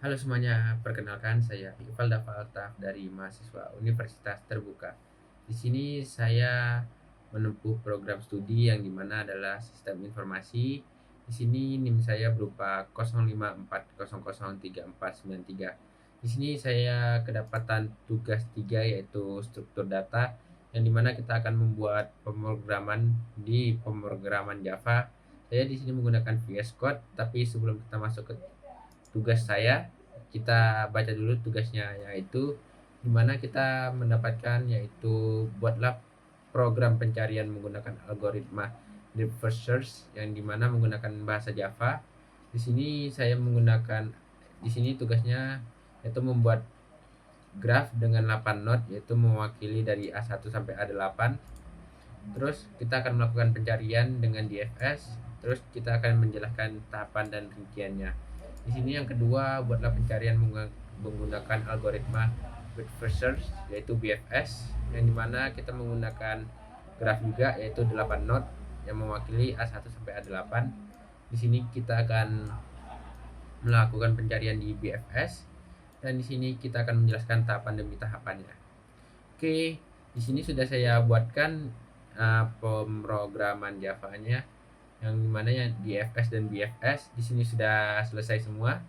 Halo semuanya, perkenalkan saya Iqbal Dafaltaf dari mahasiswa Universitas Terbuka. Di sini saya menempuh program studi yang dimana adalah sistem informasi. Di sini NIM saya berupa 0540034493. Di sini saya kedapatan tugas 3 yaitu struktur data yang dimana kita akan membuat pemrograman di pemrograman Java. Saya di sini menggunakan VS Code, tapi sebelum kita masuk ke tugas saya, kita baca dulu tugasnya, yaitu dimana kita mendapatkan yaitu buatlah program pencarian menggunakan algoritma deep first search yang dimana menggunakan bahasa Java. Di sini saya menggunakan di sini tugasnya yaitu membuat graf dengan 8 not yaitu mewakili dari A1 sampai A8. Terus kita akan melakukan pencarian dengan DFS. Terus kita akan menjelaskan tahapan dan rinciannya. Di sini yang kedua, buatlah pencarian menggunakan algoritma Big First Search yaitu BFS, yang dimana kita menggunakan graf juga yaitu 8 node yang mewakili A1 sampai A8. Di sini kita akan melakukan pencarian di BFS dan di sini kita akan menjelaskan tahapan demi tahapannya. Oke, di sini sudah saya buatkan pemrograman Java-nya yang dimana ya DFS dan BFS di sini sudah selesai semua.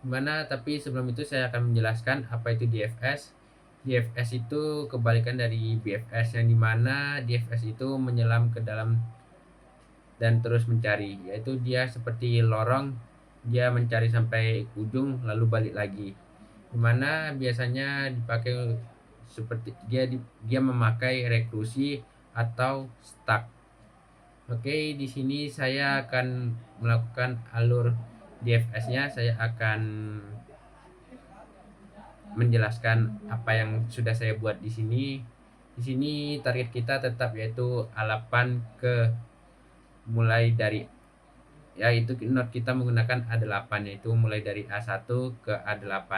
Dimana tapi sebelum itu saya akan menjelaskan apa itu DFS. DFS itu kebalikan dari BFS, yang dimana DFS itu menyelam ke dalam dan terus mencari, yaitu dia seperti lorong, dia mencari sampai ujung lalu balik lagi. Dimana biasanya dipakai seperti dia memakai reklusi atau stack. Oke, di sini saya akan melakukan alur DFS-nya. Saya akan menjelaskan apa yang sudah saya buat di sini. Di sini target kita tetap yaitu A8 ke mulai dari yaitu node kita menggunakan A8 yaitu mulai dari A1 ke A8.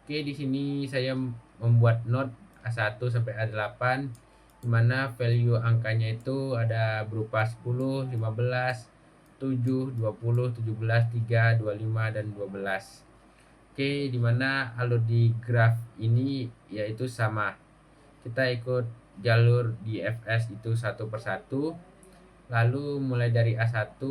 Oke, di sini saya membuat node A1 sampai A8 dimana value angkanya itu ada berupa 10, 15, 7, 20, 17, 3, 25, dan 12. Oke, dimana alur di graf ini yaitu sama. Kita ikut jalur di FS itu satu persatu. Lalu mulai dari A1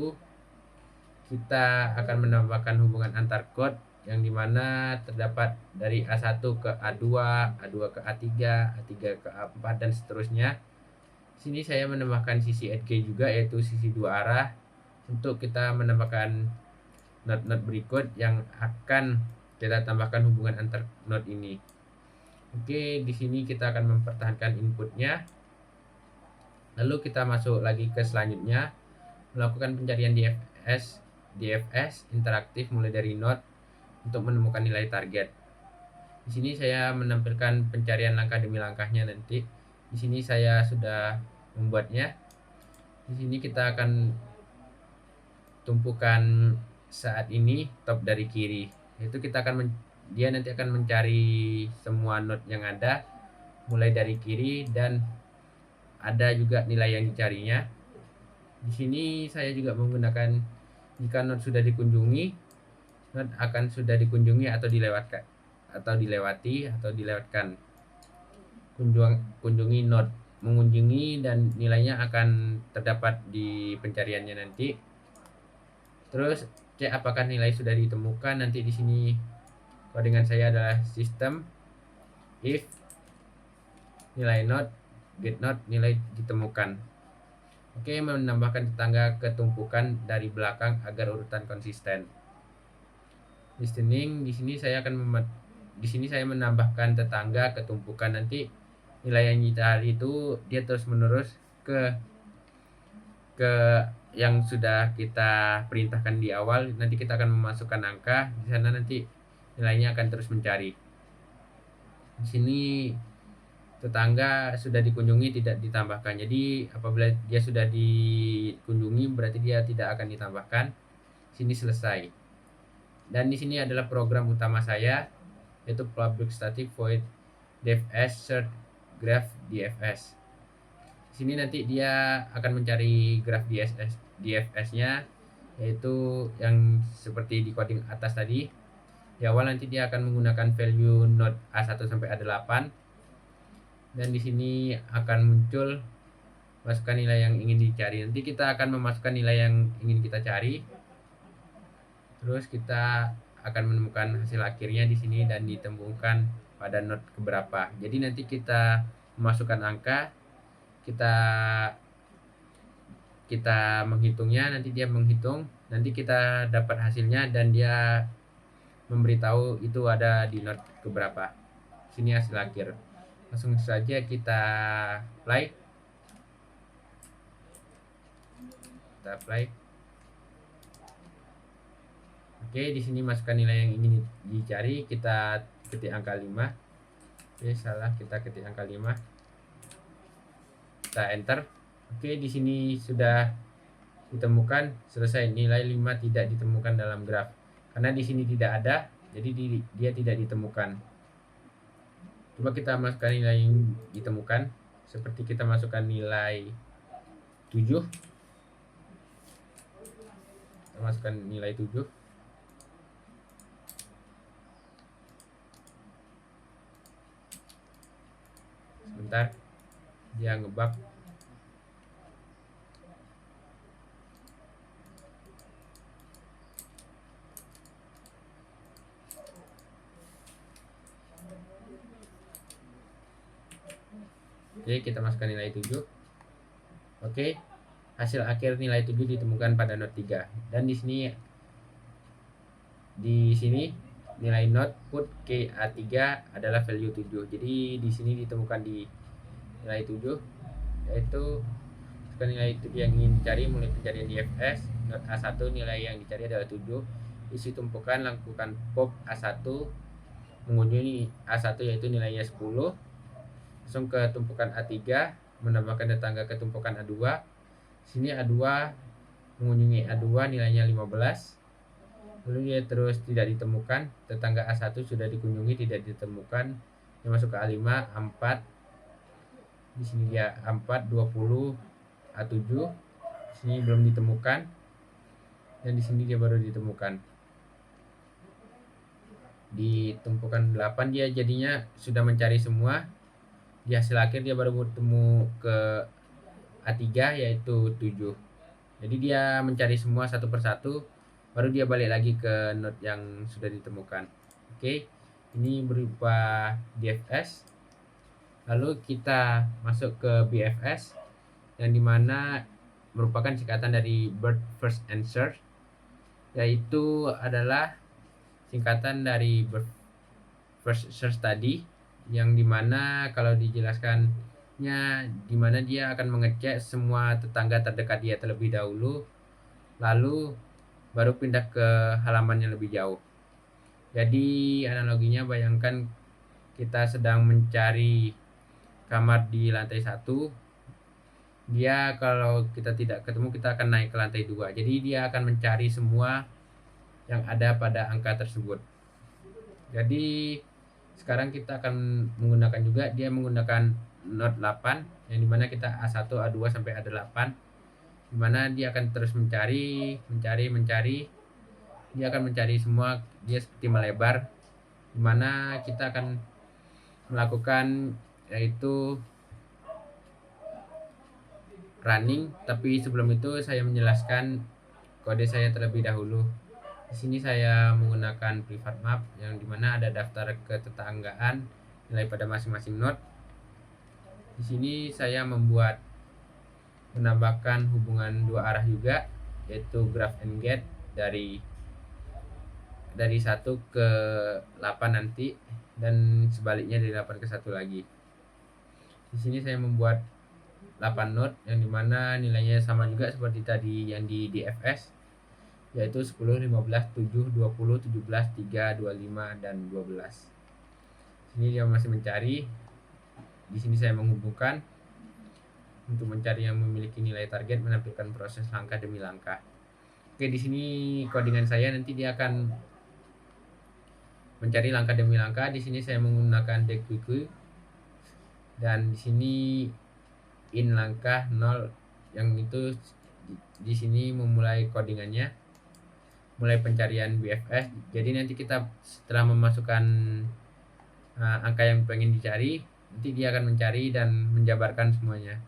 kita akan menambahkan hubungan antar chord yang dimana terdapat dari A1 ke A2, A2 ke A3, A3 ke A4, dan seterusnya. Sini saya menambahkan sisi edge juga yaitu sisi dua arah untuk kita menambahkan node-node berikut yang akan kita tambahkan hubungan antar node ini. Oke, di sini kita akan mempertahankan inputnya. Lalu kita masuk lagi ke selanjutnya, melakukan pencarian DFS interaktif mulai dari node untuk menemukan nilai target. Di sini saya menampilkan pencarian langkah demi langkahnya nanti. Di sini saya sudah membuatnya. Di sini kita akan tumpukan saat ini top dari kiri. Itu kita akan dia nanti akan mencari semua node yang ada mulai dari kiri dan ada juga nilai yang dicarinya. Di sini saya juga menggunakan jika node sudah dikunjungi, node akan sudah dikunjungi atau dilewatkan atau dilewatkan. Kunjungi node, mengunjungi, dan nilainya akan terdapat di pencariannya nanti. Terus cek apakah nilai sudah ditemukan. Nanti di sini kode saya adalah sistem if nilai node get node nilai ditemukan. Oke, menambahkan tetangga ke tumpukan dari belakang agar urutan konsisten. Listening, di sini saya menambahkan tetangga ke tumpukan. Nanti nilai yang dicari itu dia terus menerus ke yang sudah kita perintahkan di awal. Nanti kita akan memasukkan angka di sana, nanti nilainya akan terus mencari. Di sini tetangga sudah dikunjungi tidak ditambahkan. Jadi apabila dia sudah dikunjungi berarti dia tidak akan ditambahkan. Sini selesai. Dan di sini adalah program utama saya yaitu public static void defs search graph DFS. Di sini nanti dia akan mencari graf DFS-nya. yaitu yang seperti di coding atas tadi. Di awal nanti dia akan menggunakan value node A1 sampai A8, dan di sini akan muncul masukkan nilai yang ingin dicari. Nanti kita akan memasukkan nilai yang ingin kita cari, terus kita akan menemukan hasil akhirnya di sini dan ditemukan pada node keberapa. Jadi nanti kita memasukkan angka, kita menghitungnya, nanti dia menghitung, nanti kita dapat hasilnya dan dia memberitahu itu ada di node keberapa. Sini hasil akhir. Langsung saja kita apply. Oke, di sini masukkan nilai yang ingin dicari, kita ketik angka 5. Oke, salah, kita ketik angka 5. Kita enter. Oke, di sini sudah ditemukan, selesai. Nilai 5 tidak ditemukan dalam graf. Karena di sini tidak ada, jadi dia tidak ditemukan. Coba kita masukkan nilai yang ditemukan. Seperti kita masukkan nilai 7. Kita masukkan nilai 7. Sebentar, dia ngebug. Oke, kita masukkan nilai 7. Oke, hasil akhir nilai 7 ditemukan pada node 3. Dan di sini nilai node put KA3 adalah value 7. Jadi di sini ditemukan di nilai 7, yaitu nilai 7 yang ingin dicari mulai pencarian di FS. Node A1 nilai yang dicari adalah 7. Isi tumpukan, lakukan pop A1, mengunjungi A1 yaitu nilainya 10. Langsung ke tumpukan A3, menambahkan tetangga ke tumpukan A2. Sini A2 mengunjungi A2 nilainya 15. Lalu dia terus tidak ditemukan. Tetangga A1 sudah dikunjungi, tidak ditemukan. Dia masuk ke A5, A4. Di sini dia A4, 20, A7. Di sini belum ditemukan. Dan di sini dia baru ditemukan. Di tumpukan 8 dia jadinya sudah mencari semua. Di hasil akhir dia baru bertemu ke A3 yaitu 7. Jadi dia mencari semua satu persatu, baru dia balik lagi ke node yang sudah ditemukan. Oke, ini berupa DFS. Lalu kita masuk ke BFS, yang dimana merupakan singkatan dari Bird First Answer, yaitu adalah singkatan dari Bird First Search tadi, yang dimana kalau dijelaskannya dimana dia akan mengecek semua tetangga terdekat dia terlebih dahulu, lalu baru pindah ke halaman yang lebih jauh. Jadi analoginya, bayangkan kita sedang mencari kamar di lantai 1. Dia kalau kita tidak ketemu, kita akan naik ke lantai 2. Jadi dia akan mencari semua yang ada pada angka tersebut. Jadi sekarang kita akan menggunakan juga, dia menggunakan node 8, yang dimana kita A1, A2 sampai A8, dimana dia akan terus mencari. Dia akan mencari semua, dia seperti melebar, dimana kita akan melakukan yaitu running. Tapi sebelum itu saya menjelaskan kode saya terlebih dahulu. Di sini saya menggunakan private map, yang dimana ada daftar ketetanggaan nilai pada masing-masing node. Di sini saya menambahkan hubungan dua arah juga, yaitu graph and get dari 1 ke 8 nanti, dan sebaliknya dari 8 ke 1 lagi. Di sini saya membuat 8 node, yang dimana nilainya sama juga seperti tadi yang di DFS, yaitu 10, 15, 7, 20, 17, 3, 25, dan 12. Sini dia masih mencari. Di sini saya menghubungkan untuk mencari yang memiliki nilai target, menampilkan proses langkah demi langkah. Oke, di sini codingan saya nanti dia akan mencari langkah demi langkah. Di sini saya menggunakan dequeue, dan di sini in langkah 0, yang itu di sini memulai codingannya. mulai pencarian BFS. Jadi nanti kita setelah memasukkan angka yang pengen dicari, nanti dia akan mencari dan menjabarkan semuanya.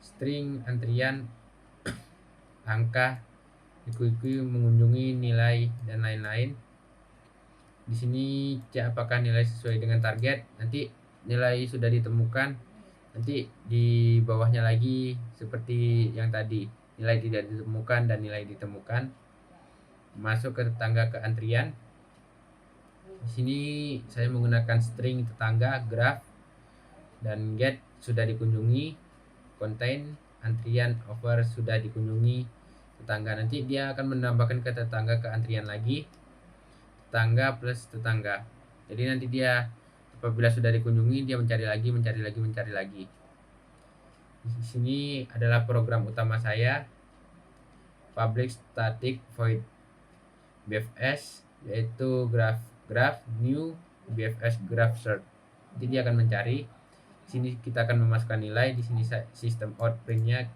String, antrian, angka, ikuti mengunjungi, nilai, dan lain-lain. Di sini cek apakah nilai sesuai dengan target. Nanti nilai sudah ditemukan, nanti di bawahnya lagi seperti yang tadi, nilai tidak ditemukan dan nilai ditemukan. Masuk ke tetangga ke antrian. Di sini saya menggunakan string tetangga, graph, dan get sudah dikunjungi, contain, antrian, over sudah dikunjungi tetangga. Nanti dia akan menambahkan ke tetangga ke antrian lagi, tetangga plus tetangga. Jadi nanti dia apabila sudah dikunjungi, dia mencari lagi. Di sini adalah program utama saya, public static void BFS, yaitu graph new BFS graph search. Jadi dia akan mencari. Di sini kita akan memasukkan nilai. Di sini sistem out printnya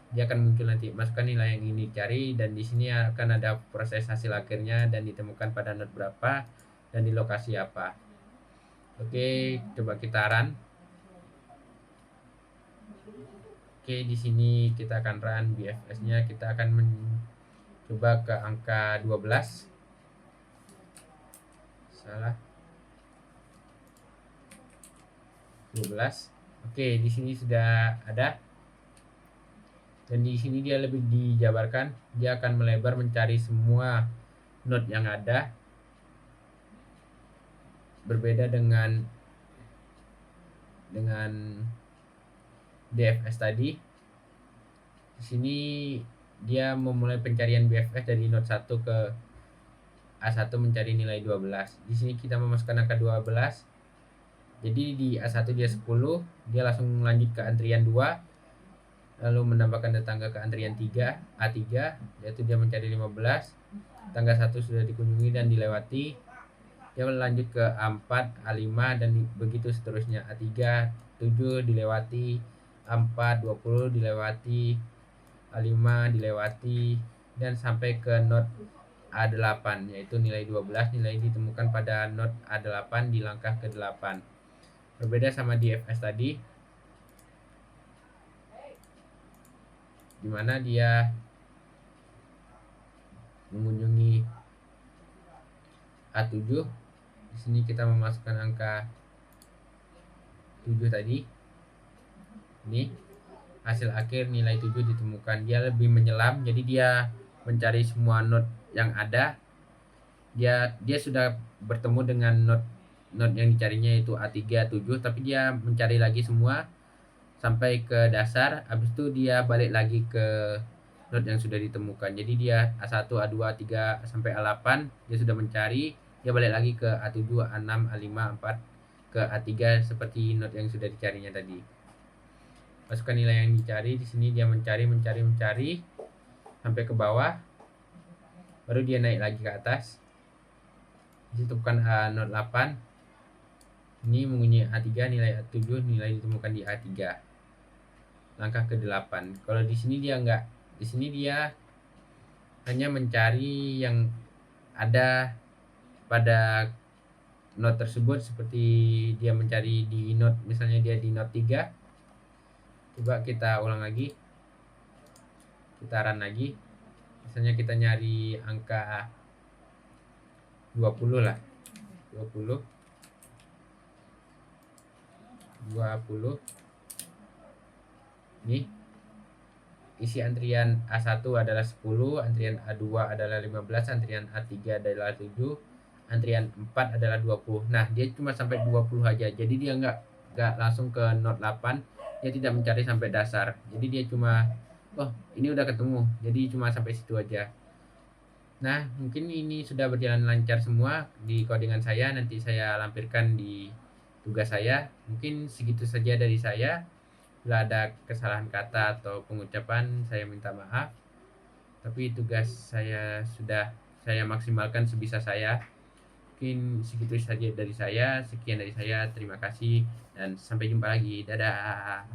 dia akan muncul nanti, masukkan nilai yang ingin dicari, dan di sini akan ada proses hasil akhirnya dan ditemukan pada node berapa dan di lokasi apa. Oke, coba kita run. Oke, di sini kita akan run BFS-nya. Kita akan mencoba ke angka 12. Salah. 12. Oke, di sini sudah ada. Dan di sini dia lebih dijabarkan. Dia akan melebar mencari semua node yang ada. Berbeda dengan DFS tadi. Di sini dia memulai pencarian BFS dari node 1 ke A1 mencari nilai 12. Di sini kita memasukkan angka 12. Jadi di A1 dia 10, dia langsung lanjut ke antrian 2. Lalu menambahkan tetangga ke antrian 3, A3, yaitu dia mencari 15. Tetangga 1 sudah dikunjungi dan dilewati. Dia lanjut ke A4, A5, dan begitu seterusnya. A3, 7 dilewati, A4, 20 dilewati, A5 dilewati, dan sampai ke node A8, yaitu nilai 12. Nilai ditemukan pada node A8 di langkah ke-8. Berbeda sama di FS tadi, dimana dia mengunjungi A7. Di sini kita memasukkan angka 7 tadi. Ini hasil akhir nilai 7 ditemukan. Dia lebih menyelam, jadi dia mencari semua node yang ada. Dia sudah bertemu dengan node yang dicarinya, yaitu A3, A7, tapi dia mencari lagi semua sampai ke dasar. Habis itu dia balik lagi ke node yang sudah ditemukan. Jadi dia A1, A2, A3 sampai A8 dia sudah mencari. Dia balik lagi ke A7, A6, A5, A4 ke A3 seperti node yang sudah dicarinya tadi. Masukkan nilai yang dicari. Di sini dia mencari sampai ke bawah. Baru dia naik lagi ke atas. Ditentukan node 8. Ini mengunjungi A3, nilai A7, nilai ditemukan di A3. Langkah ke-8. Kalau di sini dia enggak. Di sini dia hanya mencari yang ada pada node tersebut, seperti dia mencari di node, misalnya dia di node 3. Coba kita ulang lagi. Kita run lagi. Misalnya kita nyari angka 20 lah. 20. Ini isi antrian A1 adalah 10, antrian A2 adalah 15, antrian A3 adalah 7, antrian 4 adalah 20. Nah, dia cuma sampai 20 aja. Jadi dia enggak langsung ke node 8. Dia tidak mencari sampai dasar. Jadi dia cuma, oh, ini udah ketemu. Jadi cuma sampai situ aja. Nah, mungkin ini sudah berjalan lancar semua di codingan saya. Nanti saya lampirkan di tugas saya. Mungkin segitu saja dari saya. Bila ada kesalahan kata atau pengucapan, saya minta maaf. Tapi tugas saya sudah saya maksimalkan sebisa saya. Mungkin segitu saja dari saya. Sekian dari saya. Terima kasih dan sampai jumpa lagi. Dadah.